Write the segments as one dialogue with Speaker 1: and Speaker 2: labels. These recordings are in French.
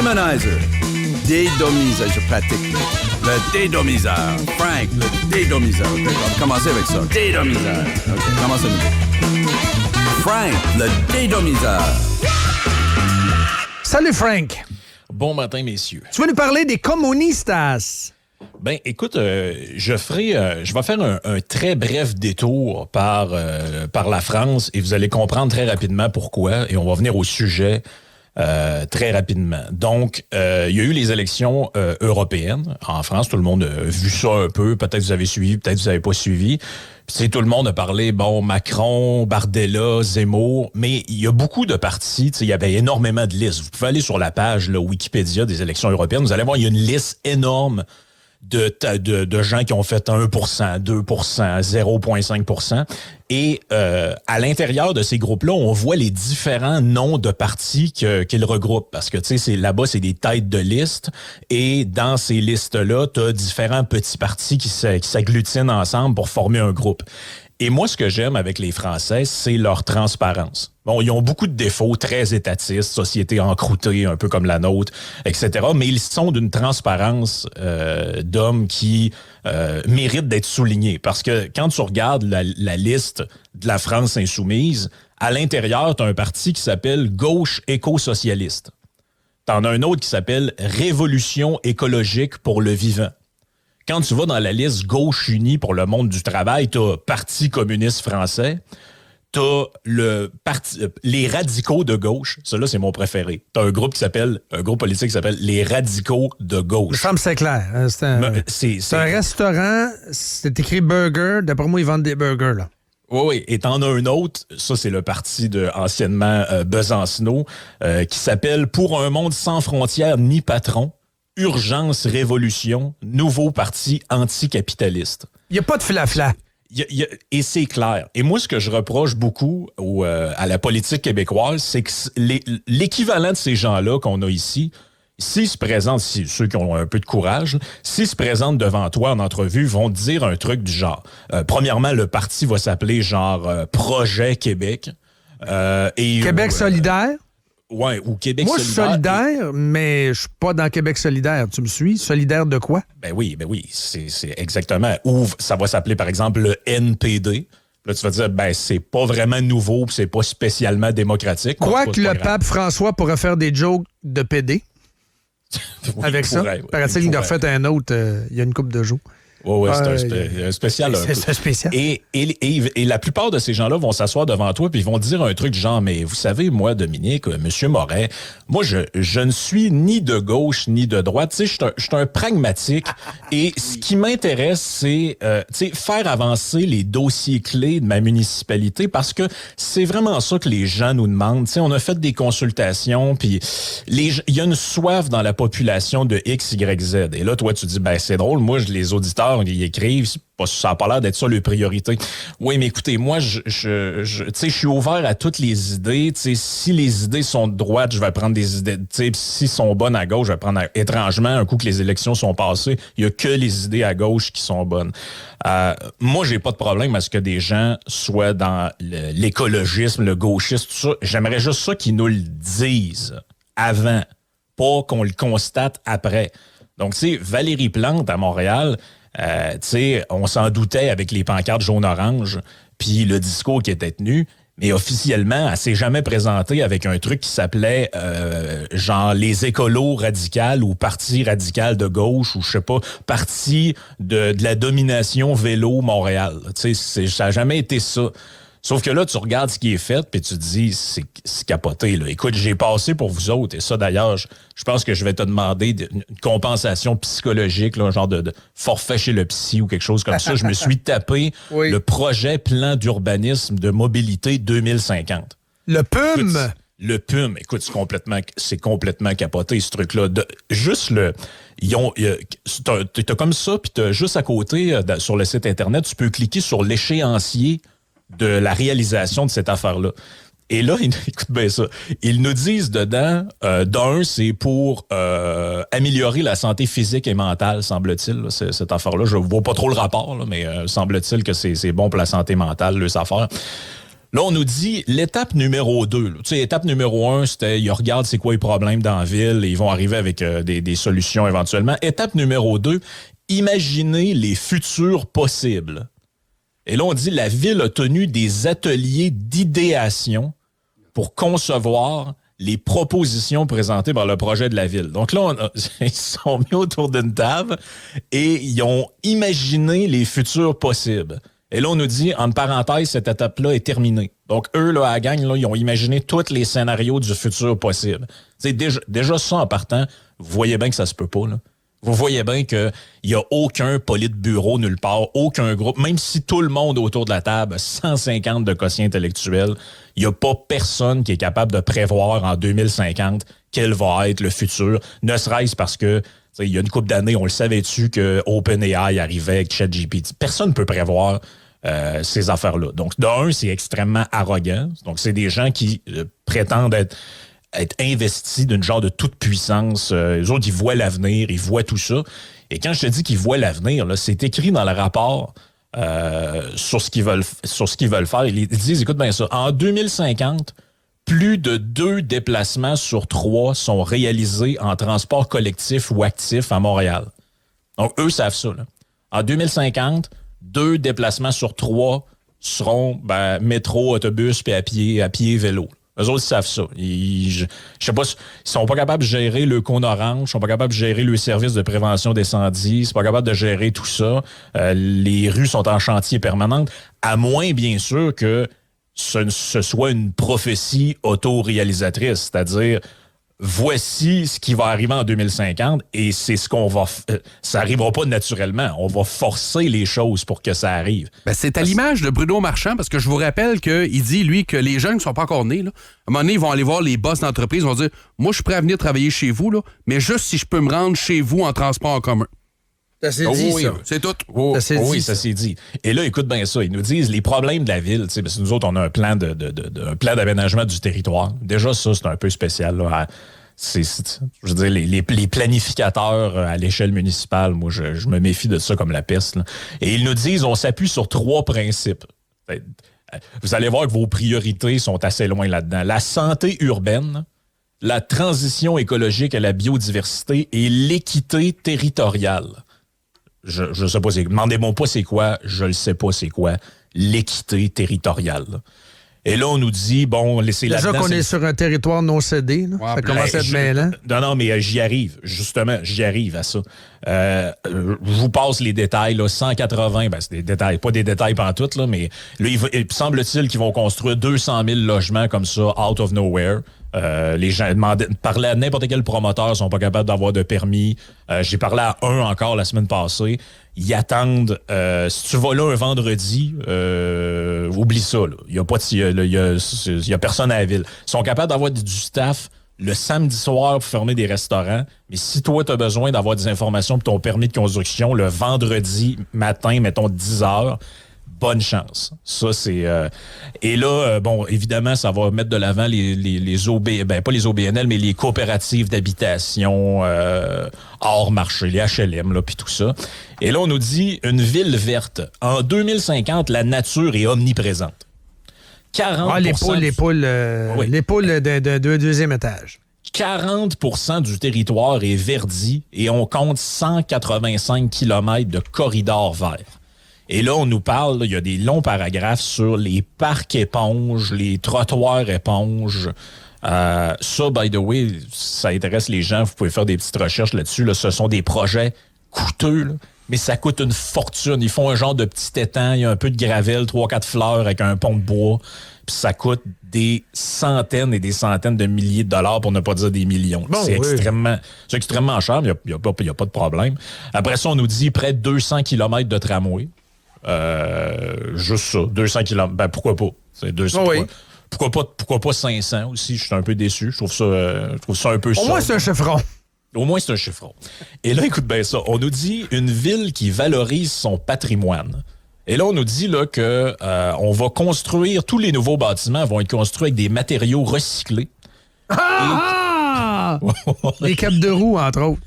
Speaker 1: Demonizer. Dédomiseur, je pratique. Le dédomiseur. Frank, le dédomiseur. OK, on va commencer avec ça. Dédomiseur. OK, commence à nouveau. Frank, le dédomiseur.
Speaker 2: Salut Frank.
Speaker 3: Bon matin, messieurs.
Speaker 2: Tu vas nous parler des comunistas.
Speaker 3: Ben, écoute, je vais faire un très bref détour par la France et vous allez comprendre très rapidement pourquoi et on va venir au sujet très rapidement. Donc, il y a eu les élections européennes en France. Tout le monde a vu ça un peu. Peut-être vous avez suivi, peut-être vous n'avez pas suivi. Puis, tout le monde a parlé, Macron, Bardella, Zemmour, mais il y a beaucoup de partis. Il y avait énormément de listes. Vous pouvez aller sur la page Wikipédia des élections européennes. Vous allez voir, il y a une liste énorme de gens qui ont fait 1%, 2%, 0,5%. Et à l'intérieur de ces groupes-là, on voit les différents noms de partis qu'ils regroupent. Parce que, tu sais, là-bas, c'est des têtes de liste. Et dans ces listes-là, tu as différents petits partis qui s'agglutinent ensemble pour former un groupe. Et moi, ce que j'aime avec les Français, c'est leur transparence. Bon, ils ont beaucoup de défauts, très étatistes, société encroûtée, un peu comme la nôtre, etc. Mais ils sont d'une transparence d'hommes qui méritent d'être soulignés. Parce que quand tu regardes la liste de la France insoumise, à l'intérieur, tu as un parti qui s'appelle Gauche éco-socialiste. Tu en as un autre qui s'appelle Révolution écologique pour le vivant. Quand tu vas dans la liste Gauche unie pour le monde du travail, tu as Parti communiste français, tu as les radicaux de gauche. Ça, là, c'est mon préféré. Tu as un groupe politique qui s'appelle les radicaux de gauche.
Speaker 2: Il me semble que c'est clair. C'est un restaurant, c'est écrit burger. D'après moi, ils vendent des burgers, là.
Speaker 3: Oui. Et t'en as un autre, ça c'est le parti de anciennement Besancenot, qui s'appelle Pour un monde sans frontières ni patron. Urgence Révolution, nouveau parti anticapitaliste.
Speaker 2: Il n'y a pas de flafla.
Speaker 3: Et c'est clair. Et moi, ce que je reproche beaucoup à la politique québécoise, c'est que l'équivalent de ces gens-là qu'on a ici, s'ils se présentent, ceux qui ont un peu de courage, s'ils se présentent devant toi en entrevue, vont te dire un truc du genre. Premièrement, le parti va s'appeler Projet Québec.
Speaker 2: Québec solidaire?
Speaker 3: Ouais, ou Québec solidaire.
Speaker 2: Moi, je suis solidaire, mais je suis pas dans Québec solidaire. Tu me suis? Solidaire de quoi?
Speaker 3: Ben oui, c'est exactement. Ou ça va s'appeler, par exemple, le NPD. Là, tu vas dire, c'est pas vraiment nouveau, c'est pas spécialement démocratique.
Speaker 2: Quoique le pape François pourrait faire des jokes de PD.
Speaker 3: Oui,
Speaker 2: avec ça. Paraît-il qu'il en a refait un autre il y a une couple de jours.
Speaker 3: Oui, c'est un spécial.
Speaker 2: C'est un spécial.
Speaker 3: Et la plupart de ces gens-là vont s'asseoir devant toi puis ils vont te dire un truc du genre, mais vous savez, moi, Dominique, Monsieur Moret, moi, je ne suis ni de gauche ni de droite. Tu sais, je suis un pragmatique et ce qui m'intéresse, c'est faire avancer les dossiers clés de ma municipalité parce que c'est vraiment ça que les gens nous demandent. Tu sais, on a fait des consultations puis il y a une soif dans la population de X, Y, Z. Et là, toi, tu dis, c'est drôle, moi, les auditeurs, ils écrivent, ça n'a pas l'air d'être ça leur priorité. Oui, mais écoutez, moi, je suis ouvert à toutes les idées. Si les idées sont de droite, je vais prendre des idées. S'ils sont bonnes à gauche, je vais prendre étrangement, un coup que les élections sont passées, il n'y a que les idées à gauche qui sont bonnes. Moi, j'ai pas de problème à ce que des gens soient dans l'écologisme, le gauchisme, tout ça. J'aimerais juste ça qu'ils nous le disent avant, pas qu'on le constate après. Donc, tu sais, Valérie Plante à Montréal, on s'en doutait avec les pancartes jaune-orange, puis le discours qui était tenu, mais officiellement, elle s'est jamais présentée avec un truc qui s'appelait les écolos radicales ou parti radical de gauche ou je sais pas, parti de la domination vélo Montréal. Ça n'a jamais été ça. Sauf que là, tu regardes ce qui est fait, puis tu te dis, c'est capoté. Là. Écoute, j'ai passé pour vous autres, et ça, d'ailleurs, je pense que je vais te demander une compensation psychologique, là, un genre de forfait chez le psy ou quelque chose comme ça. Je me suis tapé le projet plan d'urbanisme de mobilité 2050.
Speaker 2: Le PUM!
Speaker 3: Écoute, le PUM, écoute, c'est complètement capoté, ce truc-là. T'as comme ça, puis t'as juste à côté, sur le site Internet, tu peux cliquer sur l'échéancier de la réalisation de cette affaire-là. Et là, écoute bien ça, ils nous disent dedans, c'est pour améliorer la santé physique et mentale, semble-t-il, là, cette affaire-là. Je ne vois pas trop le rapport, là, mais semble-t-il que c'est bon pour la santé mentale, leurs affaires. Là, on nous dit l'étape numéro 2. Tu sais, étape numéro 1, c'était ils regardent c'est quoi les problèmes dans la ville et ils vont arriver avec des solutions éventuellement. Étape numéro 2, imaginez les futurs possibles. Et là, on dit la ville a tenu des ateliers d'idéation pour concevoir les propositions présentées par le projet de la ville. Donc là, ils se sont mis autour d'une table et ils ont imaginé les futurs possibles. Et là, on nous dit, entre parenthèses, cette étape-là est terminée. Donc, eux, là, à la gang, là, ils ont imaginé tous les scénarios du futur possible. C'est déjà ça en partant, vous voyez bien que ça se peut pas, là. Vous voyez bien qu'il n'y a aucun politburo nulle part, aucun groupe, même si tout le monde autour de la table a 150 de quotient intellectuel, il n'y a pas personne qui est capable de prévoir en 2050 quel va être le futur, ne serait-ce parce que il y a une couple d'années, on le savait-tu que OpenAI arrivait avec ChatGPT. Personne ne peut prévoir ces affaires-là. Donc, d'un, c'est extrêmement arrogant. Donc, c'est des gens qui prétendent être investis d'une genre de toute puissance. Les autres, ils voient l'avenir, ils voient tout ça. Et quand je te dis qu'ils voient l'avenir, là, c'est écrit dans le rapport sur ce qu'ils veulent faire. Ils disent, écoute bien ça, en 2050, plus de 2 déplacements sur 3 sont réalisés en transport collectif ou actif à Montréal. Donc, eux savent ça. Là. En 2050, 2 déplacements sur 3 seront métro, autobus, puis à pied, vélo. Eux autres, ils savent ça. Je sais pas, ils sont pas capables de gérer le cône orange, ils sont pas capables de gérer le service de prévention d'incendie, ils sont pas capables de gérer tout ça. Les rues sont en chantier permanent, à moins, bien sûr, que ce soit une prophétie autoréalisatrice, c'est-à-dire voici ce qui va arriver en 2050 et c'est ce qu'on va... ça n'arrivera pas naturellement. On va forcer les choses pour que ça arrive.
Speaker 4: Ben, c'est à l'image de Bruno Marchand, parce que je vous rappelle qu'il dit, lui, que les jeunes qui sont pas encore nés, là, à un moment donné, ils vont aller voir les boss d'entreprise, ils vont dire, moi, je suis prêt à venir travailler chez vous, là, mais juste si je peux me rendre chez vous en transport en commun.
Speaker 2: Ça s'est dit,
Speaker 4: oui,
Speaker 2: ça.
Speaker 4: C'est tout.
Speaker 3: Ça s'est dit. Et là, écoute bien ça. Ils nous disent les problèmes de la ville. Parce que nous autres, on a un plan un plan d'aménagement du territoire. Déjà, ça, c'est un peu spécial. Là. Je veux dire, les planificateurs à l'échelle municipale, moi, je me méfie de ça comme la peste. Là. Et ils nous disent on s'appuie sur 3 principes. Vous allez voir que vos priorités sont assez loin là-dedans. La santé urbaine, la transition écologique à la biodiversité et l'équité territoriale. Je sais pas, demandez-moi pas c'est quoi, je le sais pas c'est quoi, l'équité territoriale. Et là, on nous dit, bon, laissez là-dedans...
Speaker 2: Déjà qu'on est sur un territoire non cédé, là. Ouais, ça commence à être mêlant.
Speaker 3: Non, mais j'y arrive, justement, à ça. Je vous passe les détails, là, 180, c'est des détails, pas des détails pantoute, là, mais là, il semble-t-il qu'ils vont construire 200 000 logements comme ça, out of nowhere. Les gens parlaient à n'importe quel promoteur, ils sont pas capables d'avoir de permis. J'ai parlé à un encore la semaine passée. Ils attendent. Si tu vas là un vendredi, oublie ça. Il y a personne à la ville. Ils sont capables d'avoir du staff le samedi soir pour fermer des restaurants. Mais si toi, tu as besoin d'avoir des informations pour ton permis de construction le vendredi matin, mettons 10 heures, bonne chance. Ça, c'est... Et là, bon, évidemment, ça va mettre de l'avant les OB... pas les OBNL, mais les coopératives d'habitation hors marché, les HLM, là, puis tout ça. Et là, on nous dit une ville verte. En 2050, la nature est omniprésente. 40%...
Speaker 2: les poules de deuxième étage.
Speaker 3: 40% du territoire est verdi et on compte 185 km de corridors verts. Et là, on nous parle, il y a des longs paragraphes sur les parcs éponges, les trottoirs éponges. Ça, by the way, ça intéresse les gens. Vous pouvez faire des petites recherches là-dessus. Là. Ce sont des projets coûteux, là, mais ça coûte une fortune. Ils font un genre de petit étang, il y a un peu de gravelle, 3-4 fleurs avec un pont de bois. Puis ça coûte des centaines et des centaines de milliers de dollars, pour ne pas dire des millions.
Speaker 2: Bon,
Speaker 3: c'est extrêmement cher, mais il n'y a pas de problème. Après ça, on nous dit près de 200 km de tramway. Juste ça, 200 km. Ben, pourquoi pas? C'est 200. Oui. Pourquoi pas 500 aussi? Je suis un peu déçu. Je trouve ça un peu...
Speaker 2: Au moins, c'est un chiffron.
Speaker 3: Au moins, c'est un chiffron. Et là, écoute bien ça. On nous dit une ville qui valorise son patrimoine. Et là, on nous dit là, que on va construire... Tous les nouveaux bâtiments vont être construits avec des matériaux recyclés.
Speaker 2: Ah! Les capes de roue, entre autres.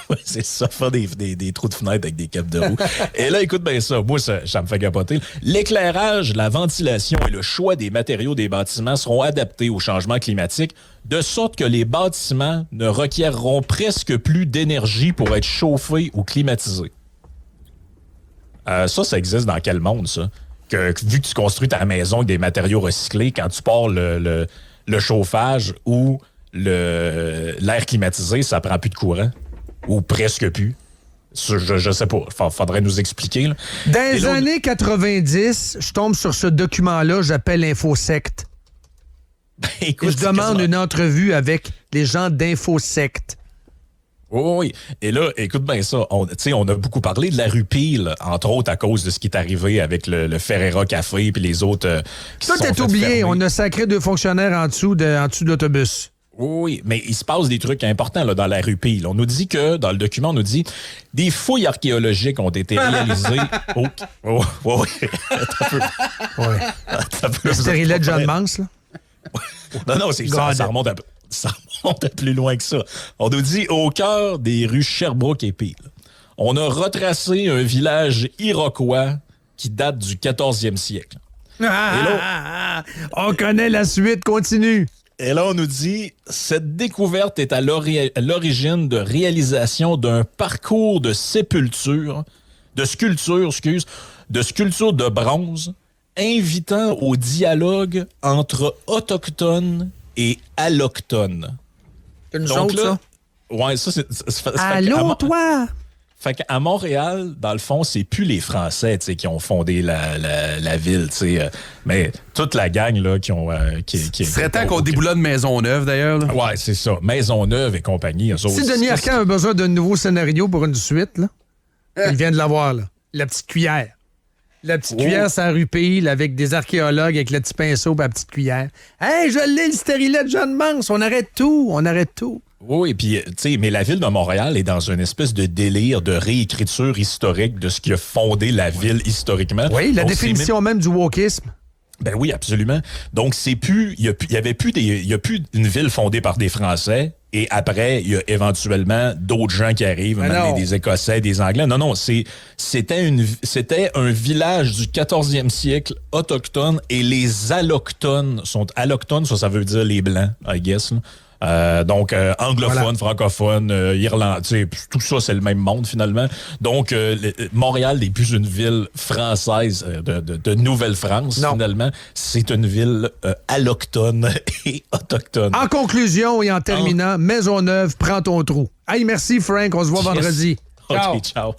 Speaker 3: Ouais, c'est ça, faire des trous de fenêtre avec des capes de roue. Et là, écoute bien ça. Moi, ça me fait capoter. L'éclairage, la ventilation et le choix des matériaux des bâtiments seront adaptés au changement climatique, de sorte que les bâtiments ne requerront presque plus d'énergie pour être chauffés ou climatisés. Ça existe dans quel monde, ça? Vu que tu construis ta maison avec des matériaux recyclés, quand tu pars le chauffage ou l'air climatisé, ça prend plus de courant. Ou presque plus. Je sais pas. Faudrait nous expliquer. Là.
Speaker 2: Dans les années 90, je tombe sur ce document-là, j'appelle InfoSect.
Speaker 3: Écoute,
Speaker 2: je demande une entrevue avec les gens d'InfoSect.
Speaker 3: Oui. Et là, écoute bien ça. On a beaucoup parlé de la rue Peel, entre autres à cause de ce qui est arrivé avec le Ferrera Café puis les autres qui
Speaker 2: Tout
Speaker 3: se sont
Speaker 2: est
Speaker 3: fait
Speaker 2: oublié.
Speaker 3: fermer.
Speaker 2: On a sacré 2 fonctionnaires en dessous de l'autobus.
Speaker 3: Oui, mais il se passe des trucs importants là, dans la rue Peel. On nous dit que, dans le document, on nous dit des fouilles archéologiques ont été réalisées. Oui.
Speaker 2: Le stérilet de John Mance, là?
Speaker 3: Non, c'est ça remonte un peu. Ça remonte à plus loin que ça. On nous dit au cœur des rues Sherbrooke et Peel. On a retracé un village iroquois qui date du 14e siècle.
Speaker 2: On connaît la suite, continue.
Speaker 3: Et là, on nous dit, cette découverte est à l'origine de réalisation d'un parcours de sculpture de bronze, invitant au dialogue entre autochtones et allochtones.
Speaker 2: Une
Speaker 3: Donc
Speaker 2: chose,
Speaker 3: là,
Speaker 2: ça?
Speaker 3: Ouais, ça,
Speaker 2: Allô, toi?
Speaker 3: Fait qu'à Montréal, dans le fond, c'est plus les Français qui ont fondé la ville, mais toute la gang là, qui ont...
Speaker 4: Ce serait temps qu'on déboulonne Maisonneuve, d'ailleurs. Là.
Speaker 3: Ouais, c'est ça. Maisonneuve et compagnie.
Speaker 2: Si Denis Arcand a besoin d'un nouveau scénario pour une suite, là, il vient de l'avoir, là. La petite cuillère. La petite cuillère, c'est la rue Peel avec des archéologues avec le petit pinceau et la petite cuillère. Hey, je l'ai, le stérilet de John Mance. On arrête tout.
Speaker 3: Oui, puis, mais la ville de Montréal est dans une espèce de délire de réécriture historique de ce qui a fondé la ville historiquement.
Speaker 2: Oui, la définition même du wokisme.
Speaker 3: Ben oui, absolument. Donc, il y a plus une ville fondée par des Français et après, il y a éventuellement d'autres gens qui arrivent, des Écossais, des Anglais. Non, c'était un village du 14e siècle autochtone et les allochtones sont allochtones, ça veut dire les Blancs, I guess, là. Donc, anglophone, francophone, irlandais, tout ça, c'est le même monde, finalement. Donc, Montréal n'est plus une ville française de Nouvelle-France, finalement. C'est une ville allochtone et autochtone.
Speaker 2: En conclusion et en terminant, Maisonneuve, prends ton trou. Hey, merci, Frank. On se voit vendredi.
Speaker 3: OK, ciao.